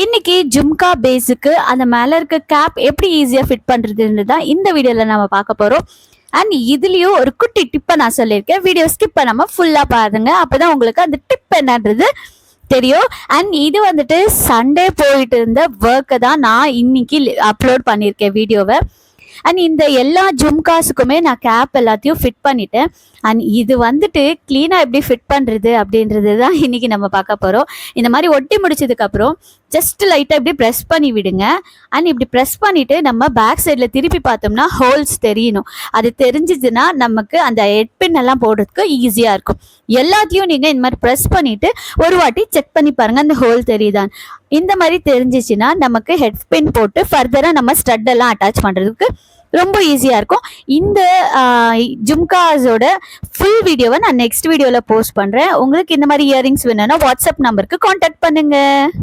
இன்னைக்கு ஜும்கா பேஸுக்கு அந்த மேல இருக்க கேப் எப்படி ஈஸியா ஃபிட் பண்றதுன்னு தான் இந்த வீடியோல நம்ம பார்க்க போறோம். அண்ட் இதுலயும் ஒரு குட்டி டிப்பை நான் சொல்லியிருக்கேன். வீடியோ ஸ்கிப் பண்ணாம ஃபுல்லா பாருங்க, அப்பதான் உங்களுக்கு அந்த டிப் என்னன்றது தெரியும். அண்ட் இது வந்துட்டு சண்டே போயிட்டு இருந்த ஒர்க்கை தான் நான் இன்னைக்கு அப்லோட் பண்ணியிருக்கேன் வீடியோவை. அண்ட் இந்த எல்லா ஜும்காஸுக்குமே நான் கேப் எல்லாத்தையும் ஃபிட் பண்ணிட்டேன். அண்ட் இது வந்துட்டு க்ளீனாக எப்படி ஃபிட் பண்ணுறது அப்படின்றது தான் இன்றைக்கி நம்ம பார்க்க போகிறோம். இந்த மாதிரி ஒட்டி முடிச்சதுக்கப்புறம் ஜஸ்ட் லைட்டாக இப்படி ப்ரெஸ் பண்ணி விடுங்க. அண்ட் இப்படி ப்ரெஸ் பண்ணிவிட்டு நம்ம பேக் சைடில் திருப்பி பார்த்தோம்னா ஹோல்ஸ் தெரியணும். அது தெரிஞ்சிச்சுன்னா நமக்கு அந்த ஹெட்பின் எல்லாம் போடுறதுக்கு ஈஸியாக இருக்கும். எல்லாத்தையும் நீங்கள் இந்த மாதிரி ப்ரெஸ் பண்ணிவிட்டு ஒரு வாட்டி செக் பண்ணி பாருங்கள் அந்த ஹோல் தெரியுதான். இந்த மாதிரி தெரிஞ்சிச்சுன்னா நமக்கு ஹெட்பின் போட்டு ஃபர்தராக நம்ம ஸ்டட் எல்லாம் அட்டாச் பண்ணுறதுக்கு ரொம்ப ஈஸியாக இருக்கும். இந்த ஜும்காஸோட ஃபுல் வீடியோவை நான் நெக்ஸ்ட் வீடியோவில் போஸ்ட் பண்ணுறேன். உங்களுக்கு இந்த மாதிரி இயரிங்ஸ் வேணும்னா வாட்ஸ்அப் நம்பருக்கு காண்டாக்ட் பண்ணுங்கள்.